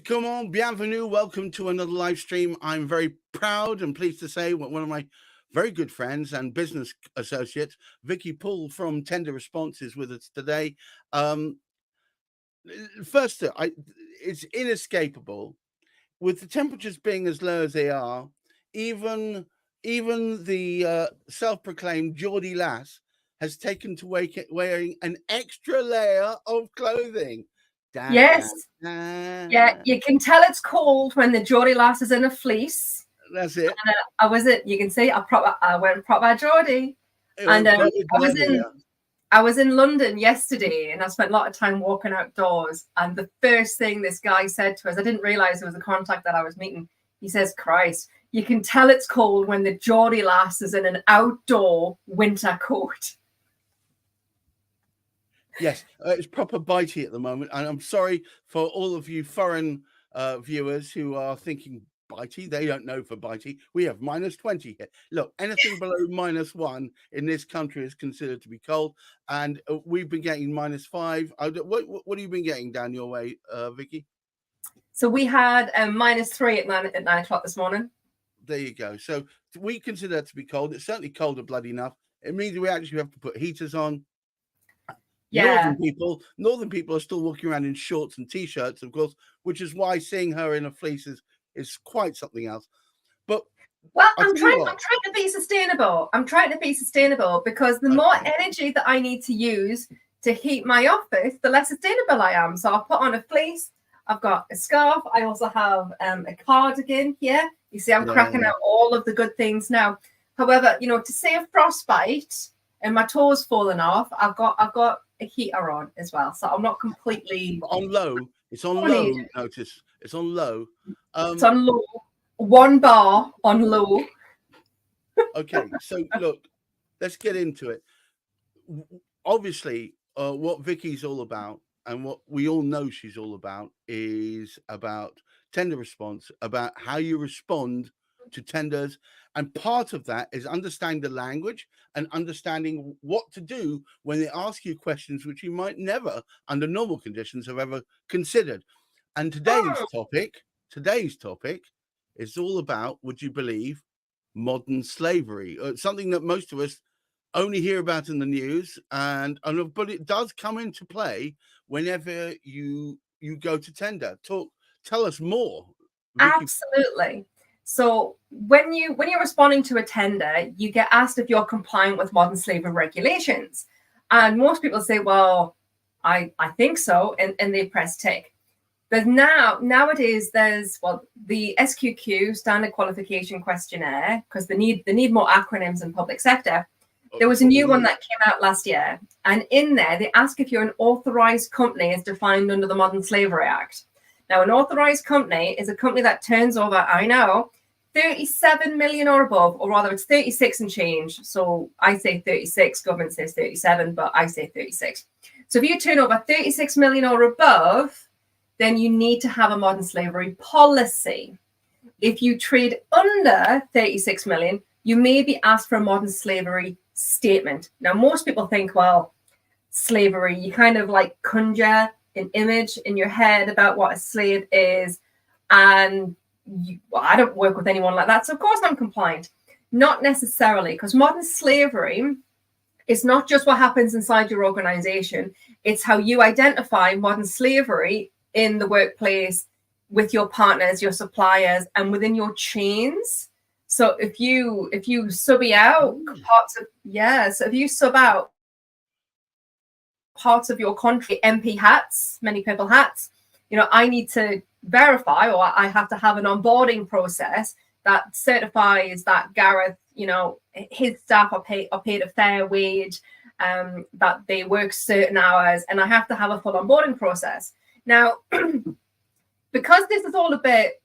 Comment, bienvenue, welcome to another live stream. I'm very proud and pleased to say one of my very good friends and business associates, Vicky Poole from Tender Response, is with us today. First, it's inescapable. With the temperatures being as low as they are, even the self-proclaimed Geordie lass has taken to wearing an extra layer of clothing. Yes. Yeah, you can tell it's cold when the Geordie lass is in a fleece. That's it. And, you can see I went proper Geordie. And I was in London yesterday, and I spent a lot of time walking outdoors. And the first thing this guy said to us, I didn't realize it was a contact that I was meeting. He says, "Christ, you can tell it's cold when the Geordie lass is in an outdoor winter coat." Yes, it's proper bitey at the moment, and I'm sorry for all of you foreign viewers who are thinking bitey. They don't know for bitey. We have -20 here. Look, anything below -1 in this country is considered to be cold, and we've been getting -5. What have you been getting down your way, Vicky? So we had -3 at 9 o'clock this morning. There you go. So we consider that to be cold. It's certainly colder bloody enough. It means we actually have to put heaters on. Yeah. Northern people are still walking around in shorts and t-shirts, of course, which is why seeing her in a fleece is quite something else. But I'm trying to be sustainable. I'm trying to be sustainable because the more energy that I need to use to heat my office, the less sustainable I am. So I'll put on a fleece. I've got a scarf. I also have a cardigan here. You see, I'm cracking out all of the good things now. However, to save frostbite and my toes falling off, I've got a heater on as well, so I'm not completely on low. It's on low. Notice it's on low. It's on low. 1 bar on low. Okay, so look, let's get into it. Obviously, what Vicky's all about, and what we all know she's all about, is about tender response, about how you respond to tenders. And part of that is understanding the language and understanding what to do when they ask you questions which you might never, under normal conditions, have ever considered. And today's topic is all about, would you believe, modern slavery, something that most of us only hear about in the news, but it does come into play whenever you go to tender. Tell us more, Vicky. Absolutely. So when you're responding to a tender, you get asked if you're compliant with modern slavery regulations. And most people say, well, I think so, and they press tick. But nowadays there's the SQQ, Standard Qualification Questionnaire, because they need more acronyms in public sector. There was a new one that came out last year, and in there they ask if you're an authorized company as defined under the Modern Slavery Act. Now, an authorized company is a company that turns over, I know, 37 million or above, or rather it's 36 and change. So I say 36, government says 37, but I say 36. So if you turn over 36 million or above, then you need to have a modern slavery policy. If you trade under 36 million, you may be asked for a modern slavery statement. Now, most people think, well, slavery, you kind of like conjure an image in your head about what a slave is. And I don't work with anyone like that. So of course I'm compliant. Not necessarily, because modern slavery is not just what happens inside your organization. It's how you identify modern slavery in the workplace with your partners, your suppliers, and within your chains. So if you subby out if you sub out parts of your country, MP hats, many purple hats, I need to verify, or I have to have an onboarding process that certifies that Gareth, his staff are paid a fair wage, that they work certain hours, and I have to have a full onboarding process. Now, because this is all a bit,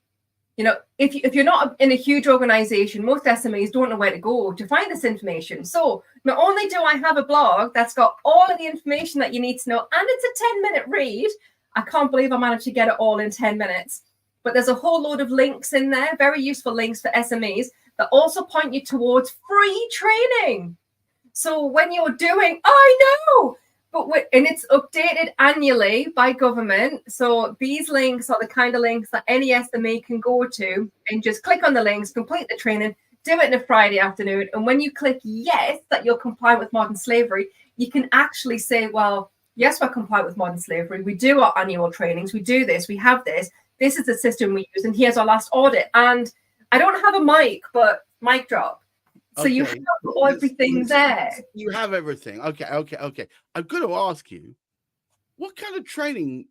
if you're not in a huge organization, most SMEs don't know where to go to find this information. So not only do I have a blog that's got all of the information that you need to know, and it's a 10-minute read. I can't believe I managed to get it all in 10 minutes. But there's a whole load of links in there, very useful links for SMEs that also point you towards free training. So when you're doing, I know, and it's updated annually by government. So these links are the kind of links that any SME can go to and just click on the links, complete the training, do it in a Friday afternoon. And when you click yes, that you're compliant with modern slavery, you can actually say, well, yes, we're compliant with modern slavery. We do our annual trainings. We do this. We have this. This is the system we use. And here's our last audit. And I don't have a mic, but mic drop. So you have everything there. You have everything. Okay. I'm going to ask you, what kind of training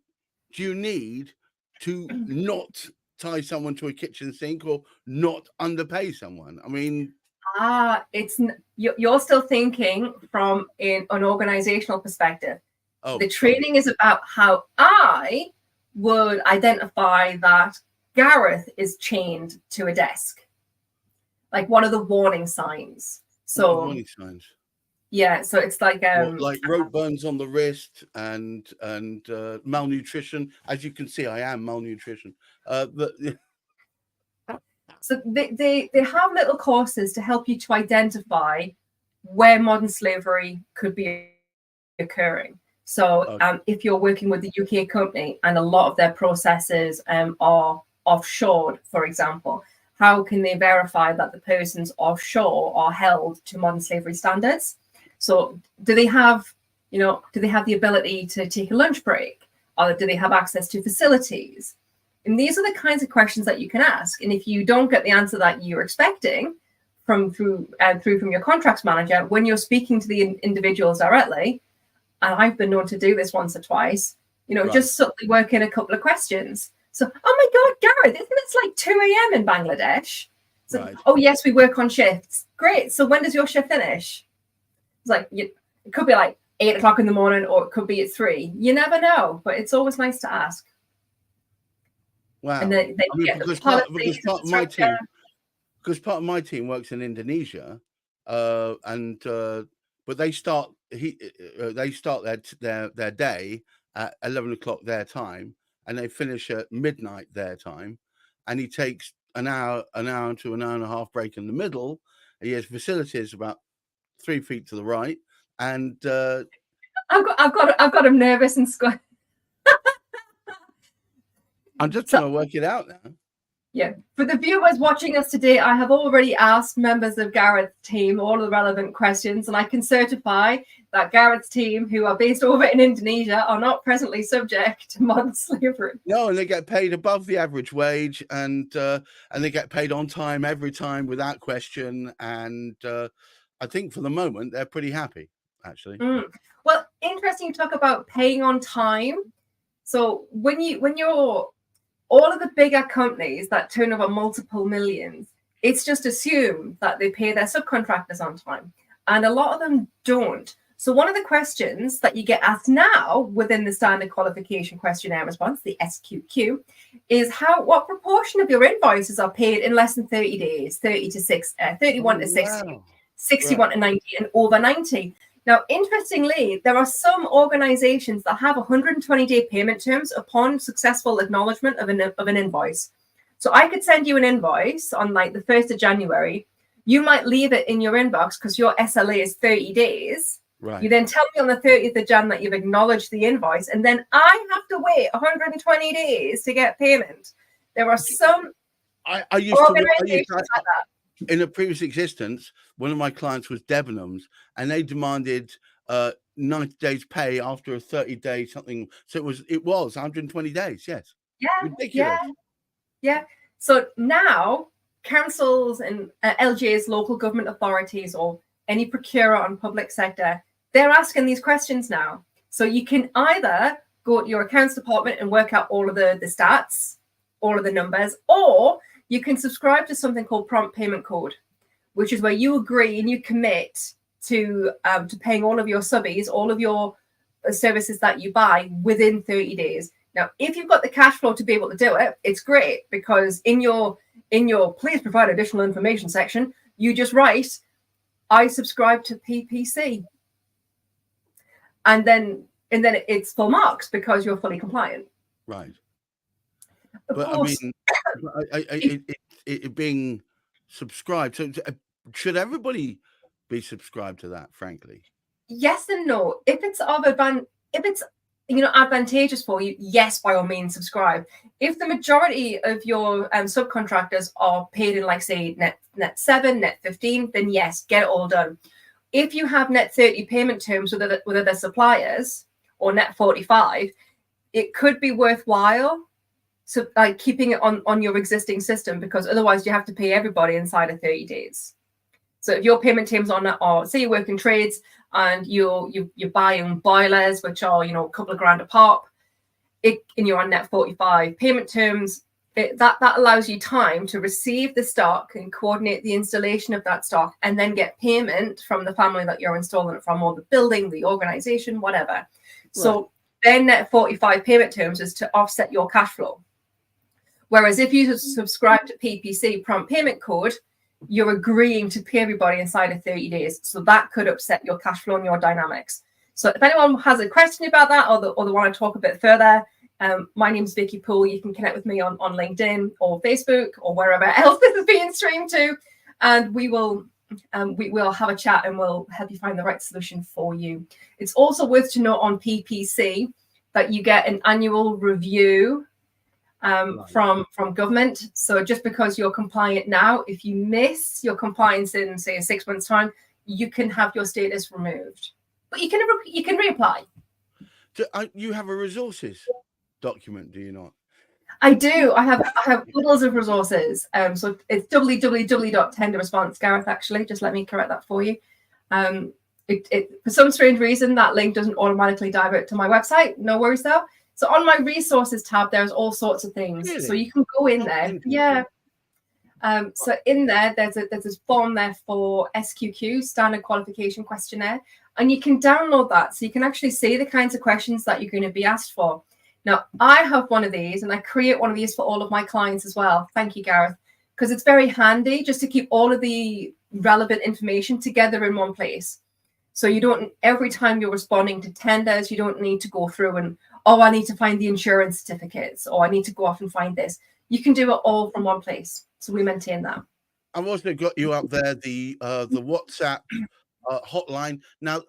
do you need to not tie someone to a kitchen sink or not underpay someone? I mean, you're still thinking from an organizational perspective. Oh, the training is about how I would identify that Gareth is chained to a desk. Like, what are the warning signs? So warning signs. Yeah, so it's like rope burns on the wrist and malnutrition. As you can see, I am malnutrition. But so they have little courses to help you to identify where modern slavery could be occurring. So if you're working with the UK company and a lot of their processes are offshored, for example, how can they verify that the persons offshore are held to modern slavery standards? So do they have the ability to take a lunch break? Or do they have access to facilities? And these are the kinds of questions that you can ask. And if you don't get the answer that you're expecting from your contracts manager, when you're speaking to the individuals directly, and I've been known to do this once or twice, just subtly work in a couple of questions. So, oh my God, Gareth, isn't it like 2 a.m. in Bangladesh? So, oh yes, we work on shifts. Great. So when does your shift finish? It's like, it could be like 8 o'clock in the morning, or it could be at 3. You never know, but it's always nice to ask. Wow. And they get because part of my team works in Indonesia, but they start their day at 11 o'clock their time, and they finish at midnight their time, and he takes an hour to an hour and a half break in the middle. He has facilities about 3 feet to the right, and I've got him nervous and square. I'm just trying to work it out now. Yeah, for the viewers watching us today, I have already asked members of Gareth's team all the relevant questions, and I can certify that Gareth's team, who are based over in Indonesia, are not presently subject to modern slavery. No, and they get paid above the average wage, and they get paid on time every time without question. And I think for the moment they're pretty happy, actually. Well, interesting you talk about paying on time. So when you're all of the bigger companies that turn over multiple millions, it's just assumed that they pay their subcontractors on time. And a lot of them don't. So one of the questions that you get asked now within the standard qualification questionnaire response, the SQQ, is what proportion of your invoices are paid in less than 30 days, 31 to 60, 61 to 90, and over 90. Now, interestingly, there are some organizations that have 120-day payment terms upon successful acknowledgement of an invoice. So I could send you an invoice on like the 1st of January. You might leave it in your inbox because your SLA is 30 days. Right. You then tell me on the 30th of Jan that you've acknowledged the invoice, and then I have to wait 120 days to get payment. There are some organizations like that. In a previous existence, one of my clients was Debenhams, and they demanded 90 days pay after a 30-day something. So it was 120 days. Yes. Yeah. Ridiculous. Yeah. So now councils and LGAs, local government authorities, or any procurer on public sector, they're asking these questions now. So you can either go to your accounts department and work out all of the stats, all of the numbers, or you can subscribe to something called prompt payment code, which is where you agree and you commit to paying all of your subbies, all of your services that you buy within 30 days. Now, if you've got the cash flow to be able to do it, it's great, because in your please provide additional information section, you just write, I subscribe to PPC. And then it's full marks because you're fully compliant. Right. Of but course, I mean, it being subscribed. So should everybody be subscribed to that, frankly? Yes and no. If it's advantageous for you, yes, by all means subscribe. If the majority of your subcontractors are paid in, like, say, net 7, net 15, then yes, get it all done. If you have net 30 payment terms with other suppliers, or net 45, it could be worthwhile, so like keeping it on your existing system, because otherwise you have to pay everybody inside of 30 days. So if your payment terms are, say you work in trades and you're buying boilers, which are, a couple of grand a pop, and you're on net 45 payment terms, that allows you time to receive the stock and coordinate the installation of that stock, and then get payment from the family that you're installing it from, or the building, the organization, whatever. Right. So then net 45 payment terms is to offset your cash flow. Whereas if you subscribe to PPC, prompt payment code, you're agreeing to pay everybody inside of 30 days. So that could upset your cash flow and your dynamics. So if anyone has a question about that, or they want to talk a bit further, my name's Vicky Poole. You can connect with me on LinkedIn or Facebook or wherever else this is being streamed to, and we will have a chat and we'll help you find the right solution for you. It's also worth to note on PPC that you get an annual review from government. So just because you're compliant now, if you miss your compliance in, say, 6 months' time, you can have your status removed, but you can reapply. So you have a resources document, do you not? I do. I have oodles of resources. So it's www.tenderresponse. Gareth, actually, just let me correct that for you. For some strange reason, that link doesn't automatically divert to my website. No worries though. So on my resources tab, there's all sorts of things. Really? So you can go in there. Yeah. So in there, there's this form there for SQQ, Standard Qualification Questionnaire, and you can download that so you can actually see the kinds of questions that you're going to be asked for. Now, I have one of these, and I create one of these for all of my clients as well. Thank you, Gareth, because it's very handy just to keep all of the relevant information together in one place. So you don't, every time you're responding to tenders, you don't need to go through and, I need to find the insurance certificates, or I need to go off and find this. You can do it all from one place. So we maintain that. I've also got you up there, the WhatsApp hotline. Now,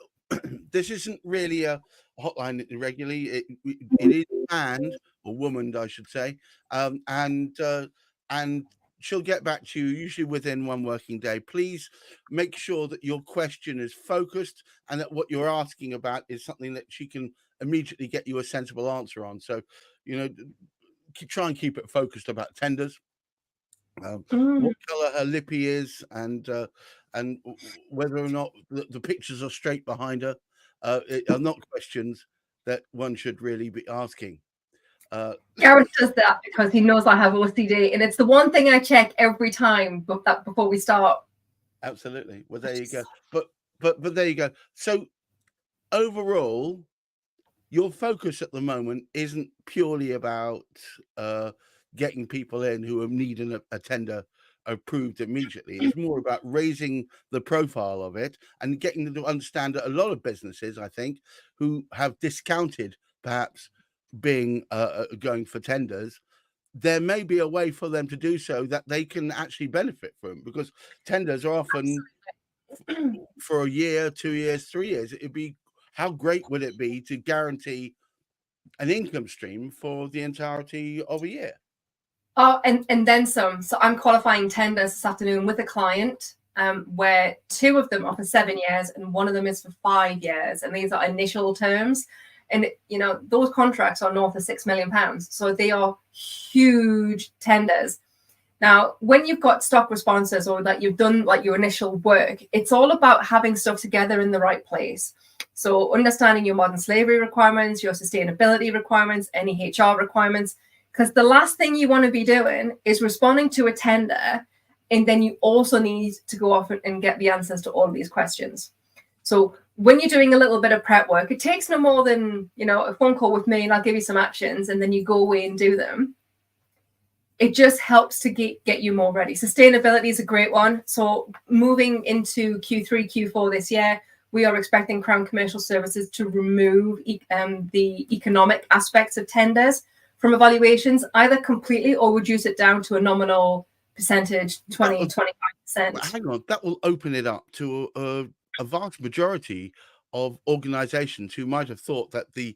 this isn't really a hotline regularly. It is manned, or womaned, I should say, and she'll get back to you usually within one working day. Please make sure that your question is focused and that what you're asking about is something that she can immediately get you a sensible answer on. So, try and keep it focused about tenders. What color her lippy is, and whether or not the pictures are straight behind her are not questions that one should really be asking. Gareth does that because he knows I have OCD, and it's the one thing I check every time before we start. Absolutely. Well, there you go. But there you go. So overall, your focus at the moment isn't purely about getting people in who are needing a tender approved immediately. It's more about raising the profile of it and getting them to understand that a lot of businesses, I think, who have discounted perhaps being going for tenders, there may be a way for them to do so that they can actually benefit from, because tenders are often for a year, 2 years, 3 years. It'd be, how great would it be to guarantee an income stream for the entirety of a year? Oh, and then some. So I'm qualifying tenders this afternoon with a client where 2 of them are for 7 years and 1 of them is for 5 years. And these are initial terms. And, those contracts are north of £6 million. So they are huge tenders. Now, when you've got stock responses, or that you've done like your initial work, it's all about having stuff together in the right place. So understanding your modern slavery requirements, your sustainability requirements, any HR requirements, because the last thing you want to be doing is responding to a tender, and then you also need to go off and get the answers to all of these questions. So when you're doing a little bit of prep work, it takes no more than, a phone call with me, and I'll give you some actions, and then you go away and do them. It just helps to get you more ready. Sustainability is a great one. So moving into Q3, Q4 this year, we are expecting Crown Commercial Services to remove the economic aspects of tenders from evaluations, either completely or reduce it down to a nominal percentage, 20, 25%. Hang on, that will open it up to a vast majority of organizations who might have thought that the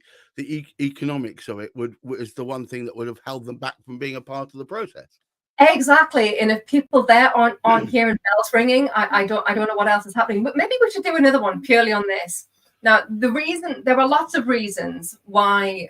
economics of it was the one thing that would have held them back from being a part of the process. Exactly. And if people there aren't hearing bells ringing, I don't know what else is happening. But maybe we should do another one purely on this. Now, there are lots of reasons why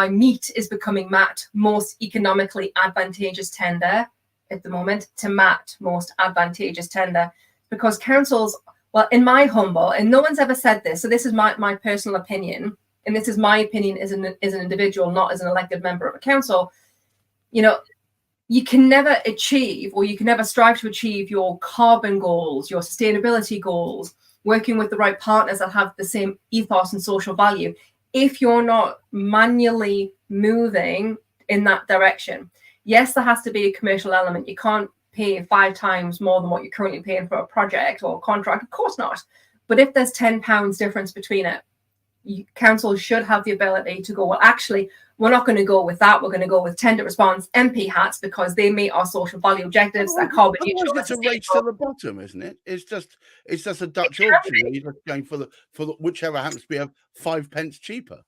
meat is becoming MAT most economically advantageous tender at the moment, to MAT most advantageous tender, because councils, well, in my humble, and no one's ever said this, so this is my personal opinion, and this is my opinion as an individual, not as an elected member of a council. You know, you can never achieve, or you can never strive to achieve, your carbon goals, your sustainability goals, working with the right partners that have the same ethos and social value, if you're not manually moving in that direction. Yes, there has to be a commercial element. You can't pay 5 times more than what you're currently paying for a project or contract. Of course not. But if there's £10 difference between it, council should have the ability to go, well, actually, we're not going to go with that. We're going to go with tender response MP hats because they meet our social value objectives. That carbon neutral. It's a race to the bottom, isn't it? It's just a Dutch auction. You're just going for the whichever happens to be 5 pence cheaper.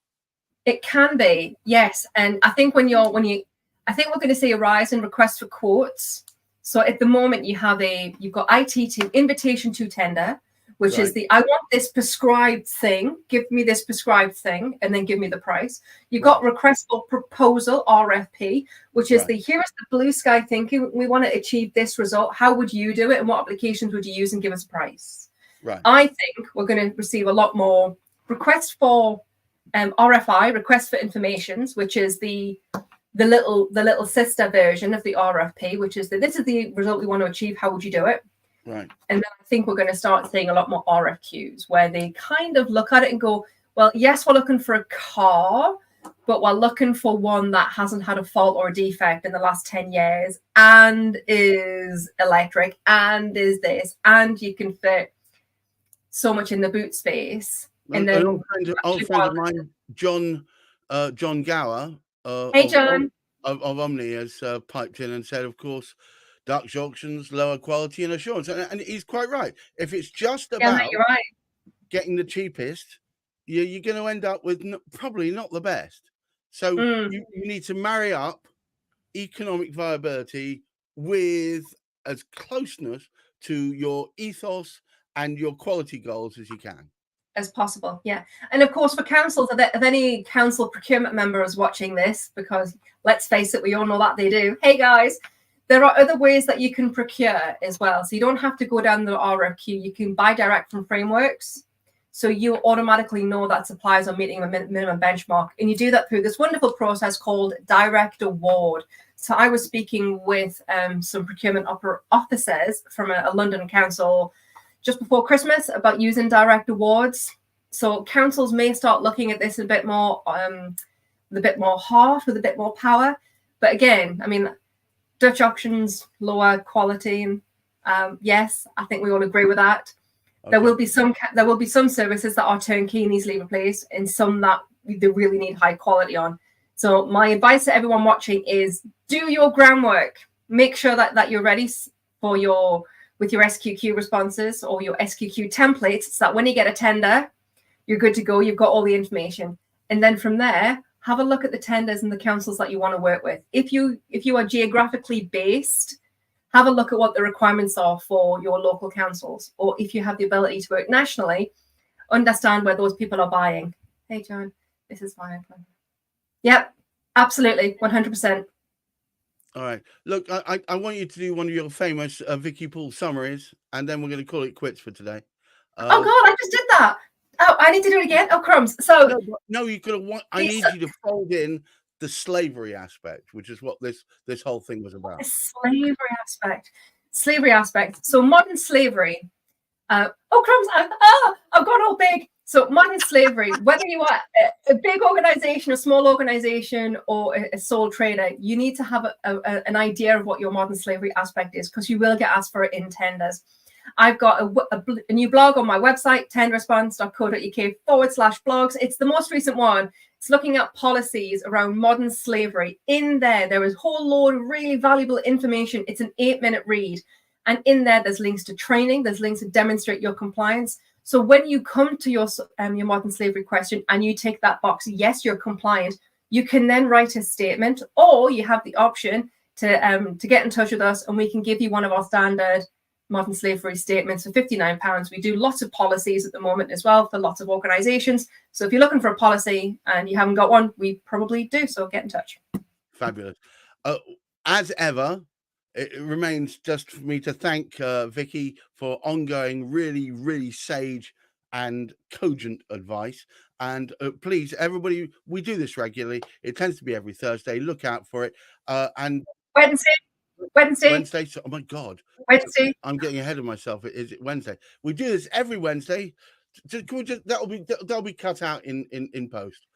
It can be, yes. And I think I think we're going to see a rise in requests for quotes. So at the moment you've got ITT, invitation to tender, which is I want this prescribed thing, give me this prescribed thing, and then give me the price. You've got request for proposal, RFP, which is here is the blue sky thinking. We want to achieve this result. How would you do it? And what applications would you use, and give us a price? Right. I think we're going to receive a lot more requests for RFI, request for informations, which is the little sister version of the RFP, which is this is the result we want to achieve. How would you do it? Right. And then I think we're going to start seeing a lot more RFQs where they kind of look at it and go, well, yes, we're looking for a car, but we're looking for one that hasn't had a fault or a defect in the last 10 years and is electric and is this, and you can fit so much in the boot space. And then an old friend of mine, John Gower, hey John, of Omni, has piped in and said, of course, Dutch auctions, lower quality and assurance. And he's quite right. If it's just about getting the cheapest, you're going to end up with probably not the best. So you need to marry up economic viability with as closeness to your ethos and your quality goals as you can. As possible, yeah. And of course, for councils, if any council procurement members watching this, because let's face it, we all know that they do. Hey guys, there are other ways that you can procure as well. So you don't have to go down the RFQ. You can buy direct from frameworks. So you automatically know that suppliers are meeting a minimum benchmark. And you do that through this wonderful process called direct award. So I was speaking with some procurement officers from a London council just before Christmas about using direct awards. So councils may start looking at this a bit more, with a bit more heart, with a bit more power. But again, I mean, Dutch auctions, lower quality. Yes, I think we all agree with that. Okay. There will be some services that are turnkey and easily replaced, and some that they really need high quality on. So my advice to everyone watching is do your groundwork. Make sure that you're ready for with your SQQ responses or your SQQ templates, so that when you get a tender, you're good to go. You've got all the information, and then from there, have a look at the tenders and the councils that you want to work with. If you are geographically based, have a look at what the requirements are for your local councils. Or if you have the ability to work nationally, understand where those people are buying. Hey, John, this is fine. Yep, absolutely, 100%. All right. Look, I want you to do one of your famous Vicky Poole summaries, and then we're going to call it quits for today. Oh, God, I just did that. Oh, I need to do it again? Oh, crumbs. So no, you could have. I need you to fold in the slavery aspect, which is what this whole thing was about. The slavery aspect. So modern slavery. Oh, crumbs! I've got all big. So modern slavery. Whether you are a big organization, a small organization, or a sole trader, you need to have an idea of what your modern slavery aspect is, because you will get asked for it in tenders. I've got a new blog on my website, tenderresponse.co.uk/blogs. It's the most recent one. It's looking at policies around modern slavery. In there is a whole load of really valuable information. It's an 8-minute read. And in there's links to training. There's links to demonstrate your compliance. So when you come to your modern slavery question and you tick that box, yes, you're compliant, you can then write a statement, or you have the option to get in touch with us and we can give you one of our standard modern slavery statements for £59. We do lots of policies at the moment as well for lots of organizations. So if you're looking for a policy and you haven't got one, we probably do. So get in touch. Fabulous. As ever, it remains just for me to thank Vicky for ongoing, really, really sage and cogent advice. And please, everybody, we do this regularly. It tends to be every Thursday. Look out for it. And Wednesday. So, oh my God. Wednesday. I'm getting ahead of myself. Is it Wednesday? We do this every Wednesday. That'll be cut out in post.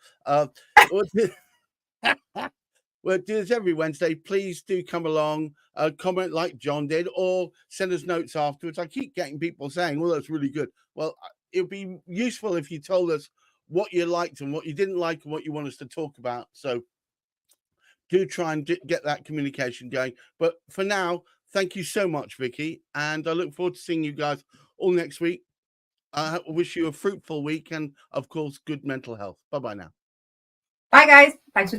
We'll do this every Wednesday. Please do come along, comment like John did, or send us notes afterwards. I keep getting people saying, well, that's really good. Well, it would be useful if you told us what you liked and what you didn't like and what you want us to talk about. So do try and get that communication going. But for now, thank you so much, Vicky. And I look forward to seeing you guys all next week. I wish you a fruitful week and, of course, good mental health. Bye-bye now. Bye, guys. Thanks for tuning in.